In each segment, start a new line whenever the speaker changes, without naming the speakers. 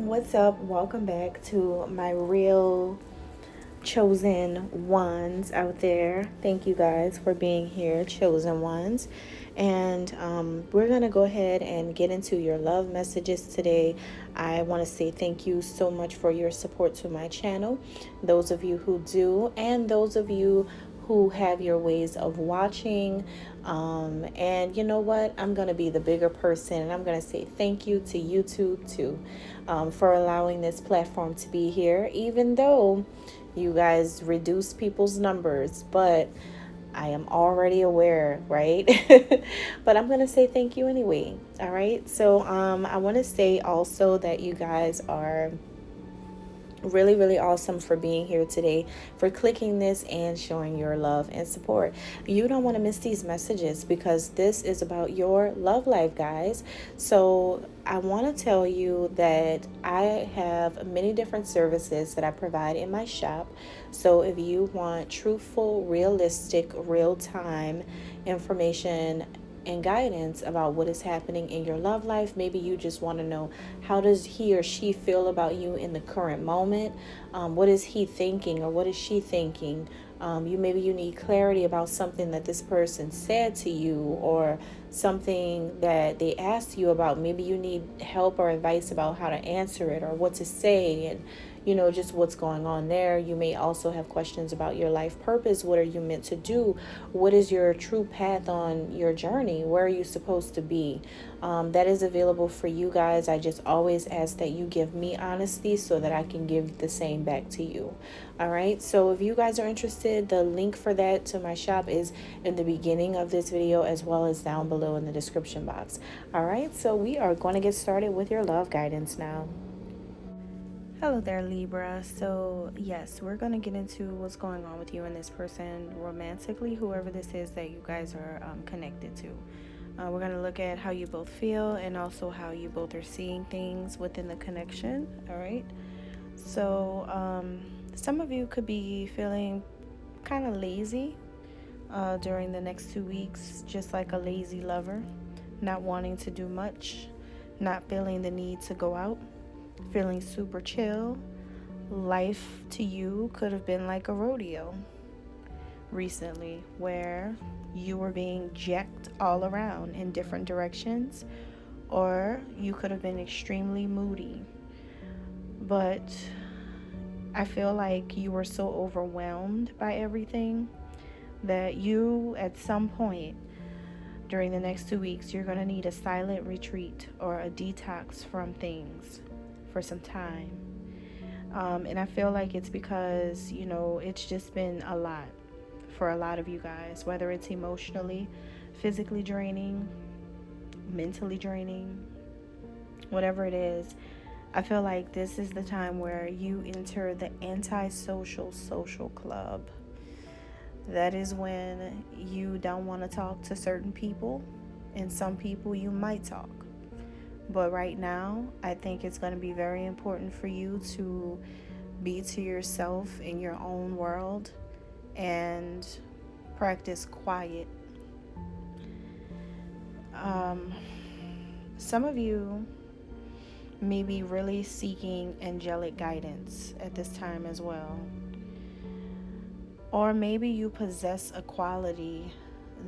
What's up? Welcome back to my real chosen ones out there. Thank you guys for being here, chosen ones. And we're going to go ahead and get into your love messages today. I want to say thank you so much for your support to my channel. Those of you who do, and those of you who have your ways of watching. And you know what? I'm going to be the bigger person, and I'm going to say thank you to YouTube too, for allowing this platform to be here, even though you guys reduce people's numbers, but I am already aware, right? But I'm going to say thank you anyway. All right. So I want to say also that you guys are really awesome for being here today, for clicking this and showing your love and support. You don't want to miss these messages because this is about your love life, guys. So I want to tell you that I have many different services that I provide in my shop. So if you want truthful, realistic, real-time information and guidance about what is happening in your love life. Maybe you just want to know, how does he or she feel about you in the current moment? What is he thinking or what is she thinking? Maybe you need clarity about something that this person said to you, or something that they asked you about. Maybe you need help or advice about how to answer it or what to say, and just what's going on there. You may also have questions about your life purpose. What are you meant to do? What is your true path on your journey? Where are you supposed to be? That is available for you guys. I just always ask that you give me honesty so that I can give the same back to you. All right. So if you guys are interested, the link for that to my shop is in the beginning of this video, as well as down below in the description box. All right. So we are going to get started with your love guidance now. Hello there, Libra. So yes, we're going to get into what's going on with you and this person romantically, whoever this is that you guys are connected to. We're going to look at how you both feel and also how you both are seeing things within the connection. All right. So some of you could be feeling kind of lazy during the next 2 weeks, just like a lazy lover, not wanting to do much, not feeling the need to go out, feeling super chill. Life to you could have been like a rodeo recently, where you were being jacked all around in different directions, or you could have been extremely moody. But I feel like you were so overwhelmed by everything that you, at some point during the next 2 weeks, you're going to need a silent retreat or a detox from things for some time. And I feel like it's because, it's just been a lot for a lot of you guys, whether it's emotionally, physically draining, mentally draining, whatever it is. I feel like this is the time where you enter the antisocial social club. That is when you don't want to talk to certain people, and some people you might talk. But right now, I think it's going to be very important for you to be to yourself in your own world and practice quiet. Some of you may be really seeking angelic guidance at this time as well. Or maybe you possess a quality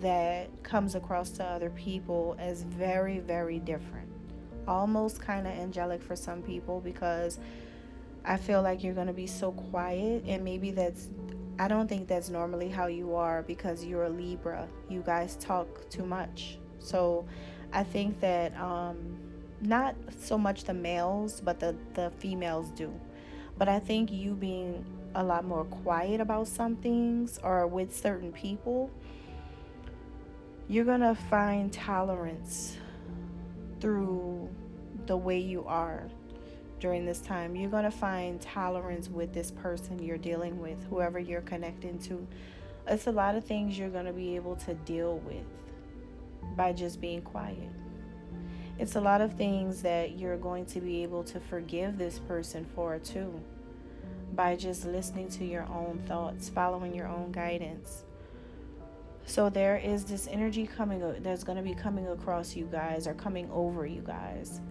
that comes across to other people as very, very different. Almost kind of angelic for some people, because I feel like you're going to be so quiet, and maybe I don't think that's normally how you are, because you're a Libra. You guys talk too much. So I think that not so much the males, but the females do. But I think you being a lot more quiet about some things or with certain people, you're going to find tolerance through the way you are during this time. You're going to find tolerance with this person you're dealing with, whoever you're connecting to. It's a lot of things you're going to be able to deal with by just being quiet. It's a lot of things that you're going to be able to forgive this person for too, by just listening to your own thoughts, following your own guidance. So there is this energy that's going to be coming across you guys, or coming over you guys,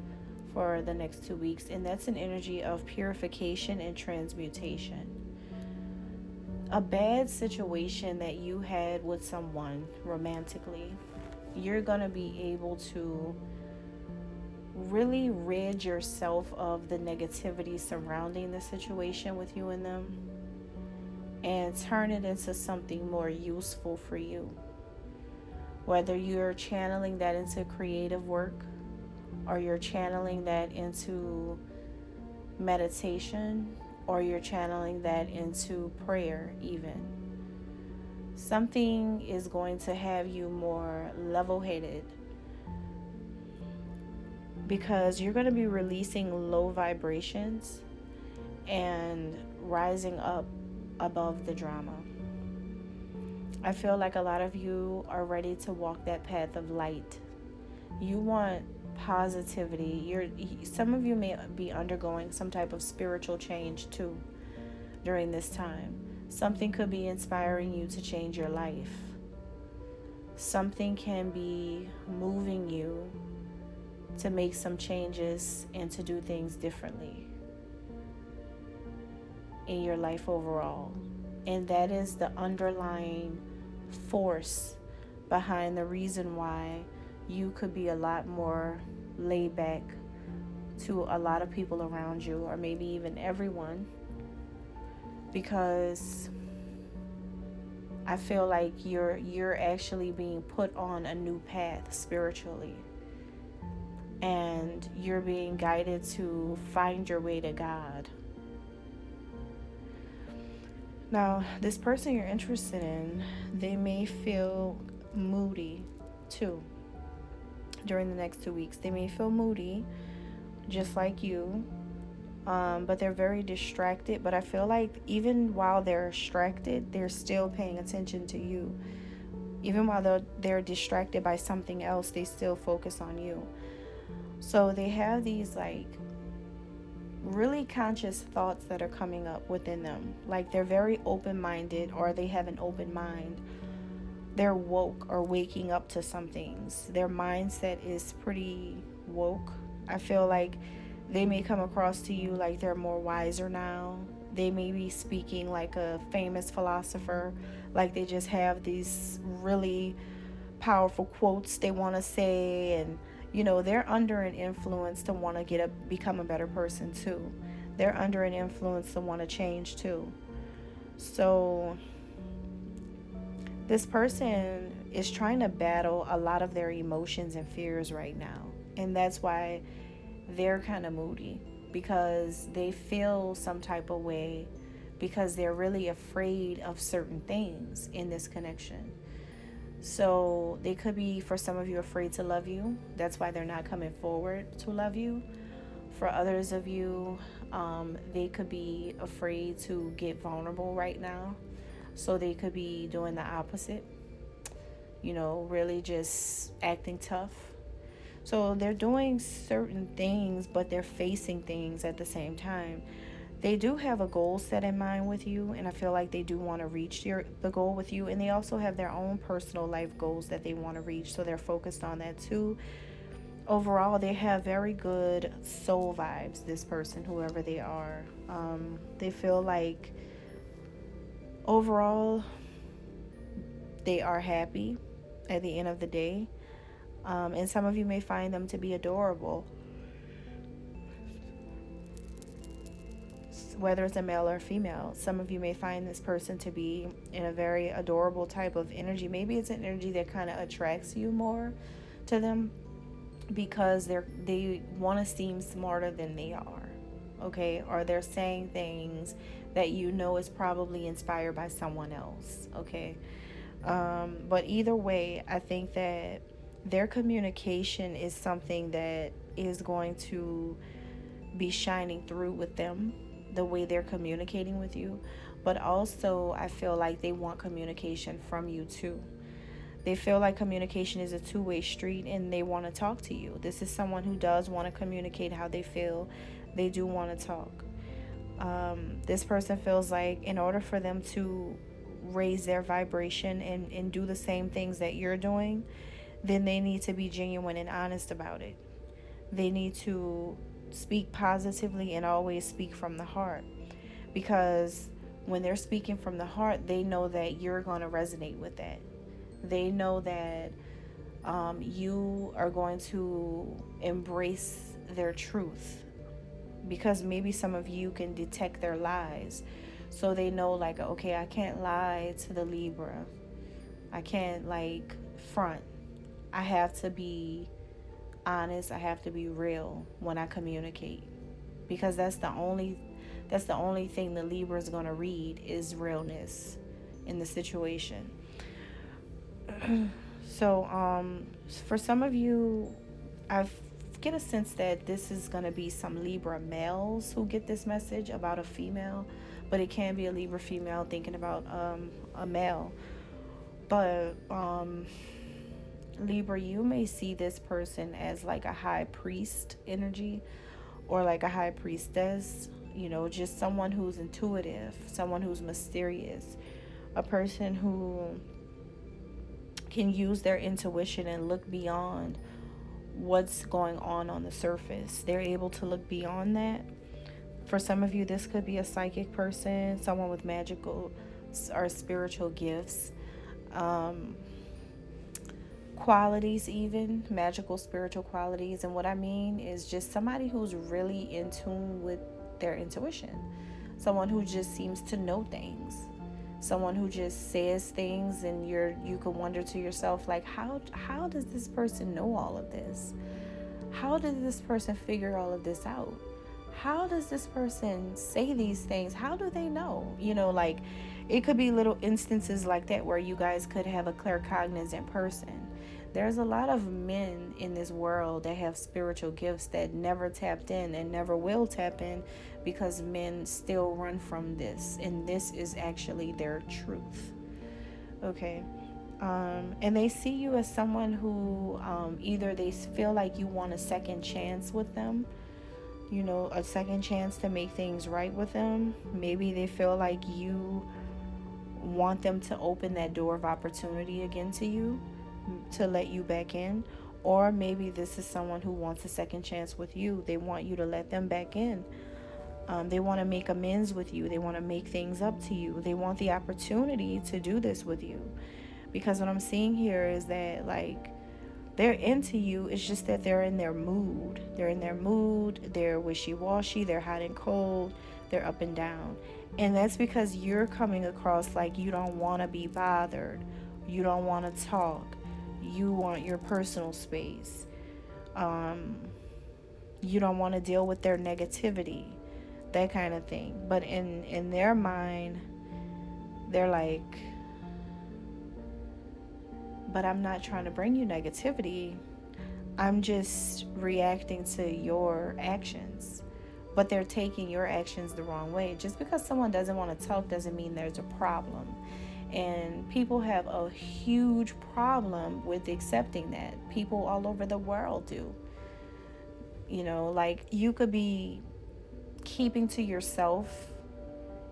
for the next 2 weeks, and that's an energy of purification and transmutation. A bad situation that you had with someone romantically, you're going to be able to really rid yourself of the negativity surrounding the situation with you and them and turn it into something more useful for you. Whether you're channeling that into creative work or you're channeling that into meditation or you're channeling that into prayer even. Something is going to have you more level-headed because you're going to be releasing low vibrations and rising up above the drama. I feel like a lot of you are ready to walk that path of light. You want positivity. Some of you may be undergoing some type of spiritual change too during this time. Something could be inspiring you to change your life. Something can be moving you to make some changes and to do things differently in your life overall. And that is the underlying force behind the reason why you could be a lot more laid back to a lot of people around you, or maybe even everyone, because I feel like you're actually being put on a new path spiritually, and you're being guided to find your way to God. Now, this person you're interested in, they may feel moody too during the next 2 weeks. They may feel moody, just like you, but they're very distracted. But I feel like even while they're distracted, they're still paying attention to you. Even while they're distracted by something else, they still focus on you. So they have these like really conscious thoughts that are coming up within them. Like they're very open-minded, or they have an open mind. They're woke or waking up to some things. Their mindset is pretty woke. I feel like they may come across to you like they're more wiser now. They may be speaking like a famous philosopher. Like they just have these really powerful quotes they want to say, and they're under an influence to want to become a better person too. They're under an influence to want to change too. So this person is trying to battle a lot of their emotions and fears right now. And that's why they're kind of moody, because they feel some type of way because they're really afraid of certain things in this connection. So they could be, for some of you, afraid to love you. That's why they're not coming forward to love you. For others of you, they could be afraid to get vulnerable right now. So they could be doing the opposite, really just acting tough. So they're doing certain things, but they're facing things at the same time. They do have a goal set in mind with you, and I feel like they do want to reach the goal with you. And they also have their own personal life goals that they want to reach, so they're focused on that too. Overall, they have very good soul vibes, this person, whoever they are. They feel like overall they are happy at the end of the day. And some of you may find them to be adorable, whether it's a male or female. Some of you may find this person to be in a very adorable type of energy. Maybe it's an energy that kind of attracts you more to them because they want to seem smarter than they are, okay? Or they're saying things that is probably inspired by someone else, okay? But either way, I think that their communication is something that is going to be shining through with them, the way they're communicating with you. But also, I feel like they want communication from you too. They feel like communication is a two-way street, and they want to talk to you. This is someone who does want to communicate how they feel. They do want to talk. This person feels like in order for them to raise their vibration and do the same things that you're doing, then they need to be genuine and honest about it. They need to speak positively and always speak from the heart, because when they're speaking from the heart, they know that you're going to resonate with that. They know that you are going to embrace their truth, because maybe some of you can detect their lies. So they know, like, okay, I can't lie to the Libra. I can't, like, front. I have to be honest. I have to be real when I communicate, because that's the only thing the Libra is going to read is realness in the situation. So for some of you, I get a sense that this is going to be some Libra males who get this message about a female, but it can be a Libra female thinking about a male. But Libra, you may see this person as like a high priest energy, or like a high priestess, just someone who's intuitive, someone who's mysterious, a person who can use their intuition and look beyond what's going on the surface. They're able to look beyond that. For some of you, this could be a psychic person, someone with magical or spiritual gifts, qualities, even magical spiritual qualities. And what I mean is just somebody who's really in tune with their intuition, someone who just seems to know things, someone who just says things, and you can wonder to yourself, like, how does this person know all of this? How did this person figure all of this out? How does this person say these things? How do they know? Like, it could be little instances like that where you guys could have a claircognizant person. There's a lot of men in this world that have spiritual gifts that never tapped in and never will tap in, because men still run from this, and this is actually their truth. Okay. And they see you as someone who either they feel like you want a second chance with them, a second chance to make things right with them. Maybe they feel like you want them to open that door of opportunity again to you, to let you back in. Or maybe this is someone who wants a second chance with you. They want you to let them back in. They want to make amends with you. They want to make things up to you. They want the opportunity to do this with you. Because what I'm seeing here is that, like, they're into you. It's just that they're in their mood. They're wishy-washy. They're hot and cold. They're up and down. And that's because you're coming across like you don't want to be bothered. You don't want to talk. You want your personal space. You don't want to deal with their negativity, that kind of thing. But in their mind, they're like, but I'm not trying to bring you negativity. I'm just reacting to your actions. But they're taking your actions the wrong way. Just because someone doesn't want to talk doesn't mean there's a problem. And people have a huge problem with accepting that. People all over the world do. Like, you could be keeping to yourself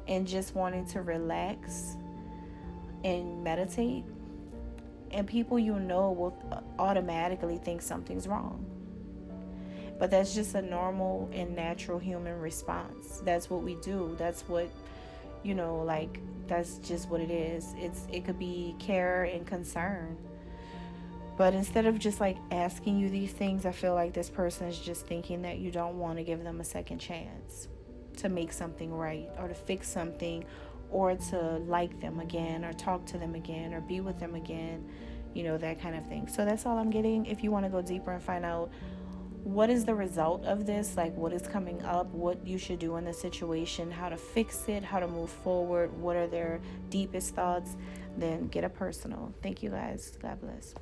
and just wanting to relax and meditate, and people will automatically think something's wrong. But that's just a normal and natural human response. That's what we do. That's what, like, that's just what it is. It could be care and concern. But instead of just like asking you these things, I feel like this person is just thinking that you don't want to give them a second chance to make something right, or to fix something, or to like them again, or talk to them again, or be with them again, that kind of thing. So that's all I'm getting. If you want to go deeper and find out what is the result of this, like what is coming up, what you should do in the situation, how to fix it, how to move forward, what are their deepest thoughts, then get a personal. Thank you guys. God bless.